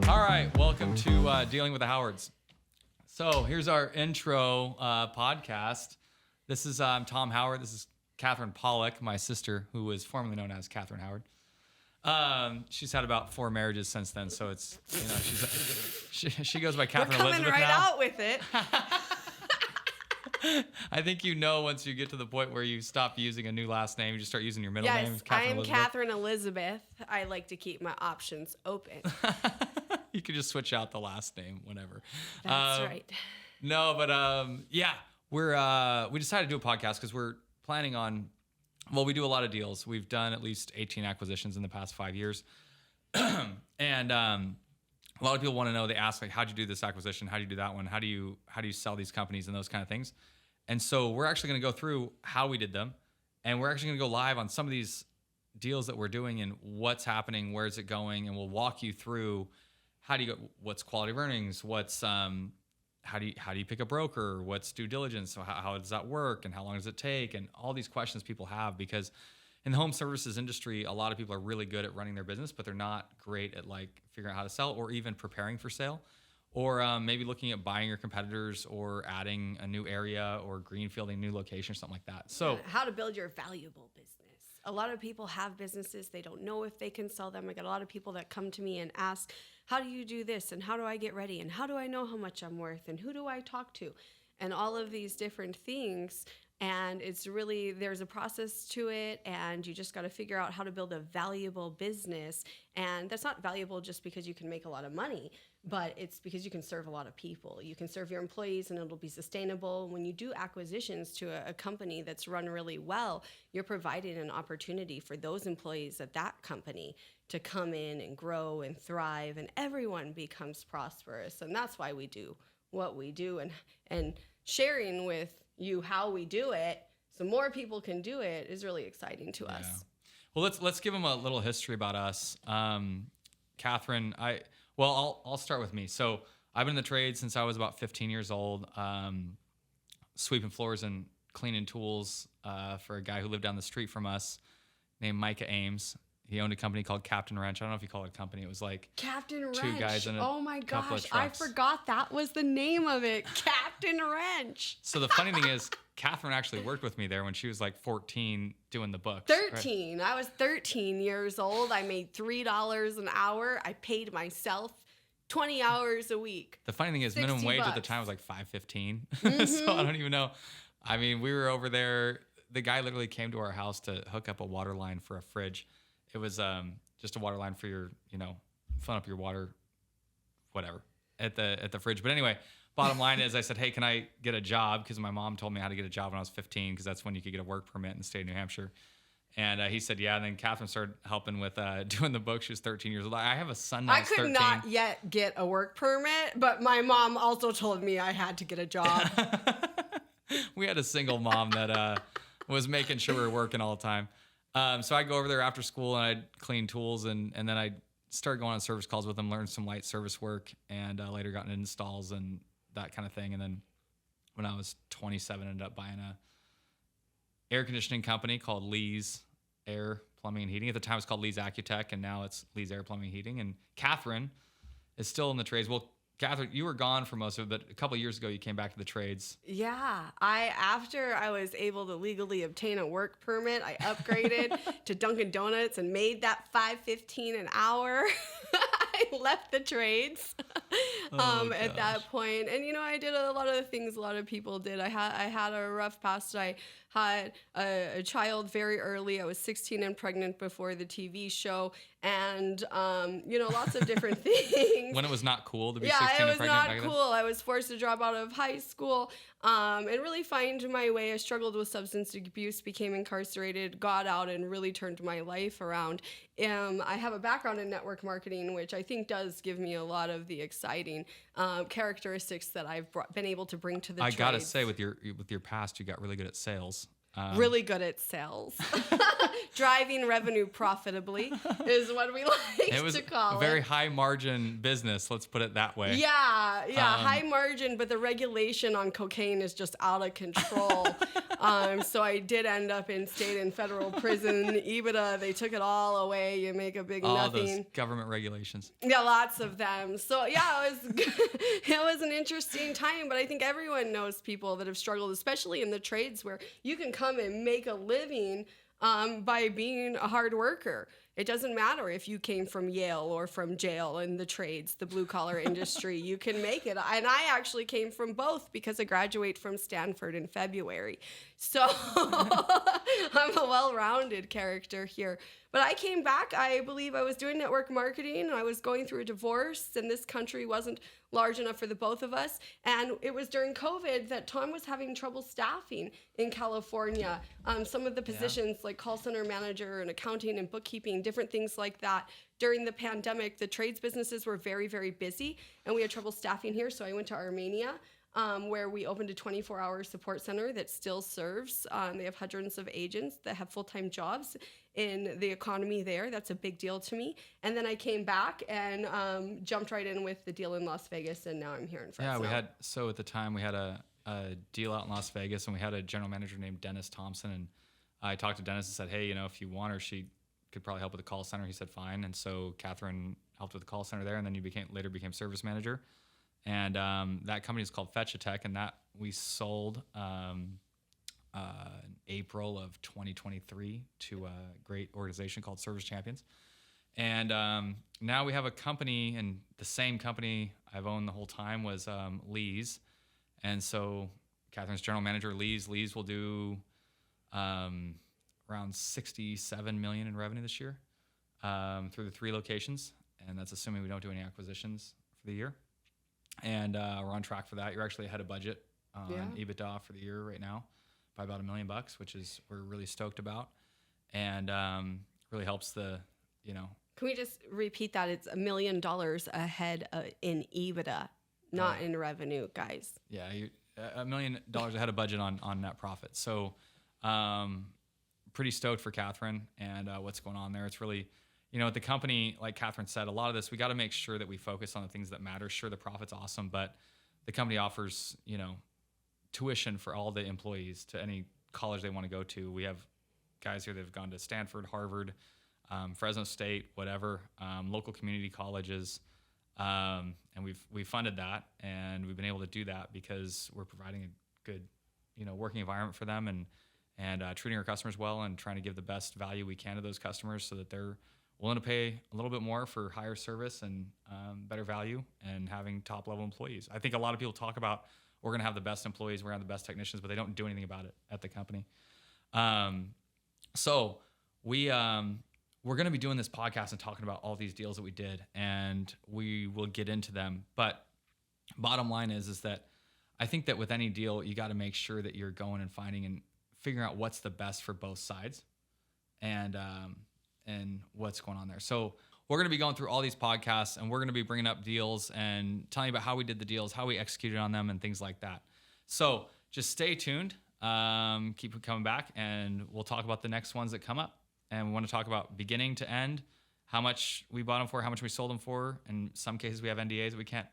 All right, welcome to Dealing with the Howards. So here's our intro podcast. This is Tom Howard. This is Kathryn Pollock, my sister, who was formerly known as Kathryn Howard. She's had about 4 marriages since then, so it's, you know, she goes by Kathryn We're coming Elizabeth right now. out with it. I think you know once you get to the point where you stop using a new last name, you just start using your middle name. Yes, Kathryn I am Elizabeth. Kathryn Elizabeth. I like to keep my options open. You could just switch out the last name whenever. That's right. No, but yeah, we decided to do a podcast because we're planning on. Well, we do a lot of deals. We've done at least 18 acquisitions in the past 5 years, and a lot of people want to know. They ask like, "How'd you do this acquisition? How do you do that one? How do you sell these companies and those kind of things?" And so we're actually going to go through how we did them, and we're actually going to go live on some of these deals that we're doing and what's happening, where's it going, and we'll walk you through how do you go, what's quality of earnings, what's how do you pick a broker, what's due diligence, so how does that work, and how long does it take, and all these questions people have, because in the home services industry, a lot of people are really good at running their business, but they're not great at like figuring out how to sell or even preparing for sale, or maybe looking at buying your competitors or adding a new area or greenfielding a new location or something like that. So how to build your valuable business. A lot of people have businesses. They don't know if they can sell them. I get a lot of people that come to me and ask, how do you do this? And how do I get ready? And how do I know how much I'm worth? And who do I talk to? And all of these different things. And it's really, there's a process to it, and you just got to figure out how to build a valuable business. And that's not valuable just because you can make a lot of money, but it's because you can serve a lot of people. You can serve your employees, and it'll be sustainable. When you do acquisitions to a company that's run really well, you're providing an opportunity for those employees at that company to come in and grow and thrive, and everyone becomes prosperous. And that's why we do what we do, and sharing with you how we do it so more people can do it is really exciting to us. Well, let's give them a little history about us. Kathryn, I'll start with me. So I've been in the trade since I was about 15 years old, sweeping floors and cleaning tools for a guy who lived down the street from us named Micah Ames. He owned a company called Captain Wrench. I don't know if you call it a company. It was like Captain Wrench. 2 guys in a oh my couple of gosh, I trucks. forgot that was the name of it. Captain Wrench. So the funny thing is, Kathryn actually worked with me there when she was like 14 doing the books. 13. Right? I was 13 years old. I made $3 an hour. I paid myself 20 hours a week. The funny thing is, minimum wage at the time was like $5.15. Mm-hmm. So I don't even know. I mean, we were over there. The guy literally came to our house to hook up a water line for a fridge. It was just a water line for your, filling up your water, whatever, at the fridge. But anyway, bottom line is I said, hey, can I get a job? Because my mom told me how to get a job when I was 15, because that's when you could get a work permit in the state of New Hampshire. And he said, yeah. And then Kathryn started helping with doing the book. She was 13 years old. I have a son now. I could not yet get a work permit, but my mom also told me I had to get a job. We had a single mom that was making sure we were working all the time. So I'd go over there after school and I'd clean tools, and then I'd start going on service calls with them, learn some light service work, and later got into installs and that kind of thing. And then when I was 27, ended up buying a air conditioning company called Lee's Air Plumbing and Heating. At the time it was called Lee's Accutech, and now it's Lee's Air Plumbing and Heating. And Kathryn is still in the trades. Well, Kathryn, you were gone for most of it, but a couple of years ago you came back to the trades. Yeah, after I was able to legally obtain a work permit, I upgraded to Dunkin' Donuts and made that $5.15 an hour. I left the trades at that point. And I did a lot of the things a lot of people did. I had a rough past. I had a child very early. I was 16 and pregnant before the TV show, and lots of different things. When it was not cool to be 16 and pregnant. Yeah, it was not cool. I was forced to drop out of high school and really find my way. I struggled with substance abuse, became incarcerated, got out, and really turned my life around. I have a background in network marketing, which I think does give me a lot of the exciting characteristics that I've been able to bring to the trades. I gotta say, with your past, you got really good at sales. Really good at sales. Driving revenue profitably is what we like to call it. A very high margin business, let's put it that way. Yeah, high margin, but the regulation on cocaine is just out of control. So I did end up in state and federal prison. EBITDA, they took it all away. You make a big nothing. Those government regulations. Yeah, lots of them. So yeah, it was an interesting time, but I think everyone knows people that have struggled, especially in the trades where you can come and make a living by being a hard worker. It doesn't matter if you came from Yale or from jail in the trades, the blue collar industry, you can make it. And I actually came from both because I graduated from Stanford in February. So I'm a well-rounded character here. But I came back, I believe I was doing network marketing, and I was going through a divorce, and this country wasn't large enough for the both of us. And it was during COVID that Tom was having trouble staffing in California. Some of the positions like call center manager and accounting and bookkeeping, different things like that. During the pandemic, the trades businesses were very, very busy, and we had trouble staffing here, so I went to Armenia. Where we opened a 24-hour support center that still serves. They have hundreds of agents that have full-time jobs in the economy there. That's a big deal to me. And then I came back and jumped right in with the deal in Las Vegas, and now I'm here in Fresno. Yeah, at the time we had a deal out in Las Vegas, and we had a general manager named Dennis Thompson, and I talked to Dennis and said, hey, if you want her, she could probably help with the call center. He said, fine. And so Kathryn helped with the call center there, and then you later became service manager. And that company is called Fetch a Tech, and that we sold in April of 2023 to a great organization called Service Champions. And now we have a company, and the same company I've owned the whole time was Lee's. And so Kathryn's general manager, Lee's will do around $67 million in revenue this year through the 3 locations. And that's assuming we don't do any acquisitions for the year. And we're on track for that. You're actually ahead of budget on EBITDA for the year right now by about $1 million, which is we're really stoked about, and really helps the. Can we just repeat that? It's $1 million ahead in EBITDA, not in revenue, guys. Yeah, $1 million ahead of budget on net profit. So, pretty stoked for Kathryn and what's going on there. It's really. At the company, like Kathryn said, a lot of this, we got to make sure that we focus on the things that matter. Sure, the profit's awesome, but the company offers, tuition for all the employees to any college they want to go to. We have guys here that have gone to Stanford, Harvard, Fresno State, whatever, local community colleges, and we've funded that, and we've been able to do that because we're providing a good, working environment for them and treating our customers well and trying to give the best value we can to those customers so that they're willing to pay a little bit more for higher service and better value and having top level employees. I think a lot of people talk about we're going to have the best employees, we're going to have the best technicians, but they don't do anything about it at the company. So we're going to be doing this podcast and talking about all these deals that we did, and we will get into them. But bottom line is that I think that with any deal, you got to make sure that you're going and finding and figuring out what's the best for both sides. And what's going on there. So we're going to be going through all these podcasts, and we're going to be bringing up deals and telling you about how we did the deals, how we executed on them, and things like that. So just stay tuned. Keep coming back, and we'll talk about the next ones that come up. And we want to talk about beginning to end, how much we bought them for, how much we sold them for. In some cases, we have NDAs that we can't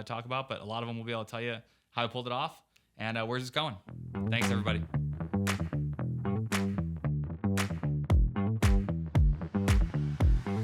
talk about, but a lot of them we'll be able to tell you how I pulled it off and where's it's going. Thanks, everybody.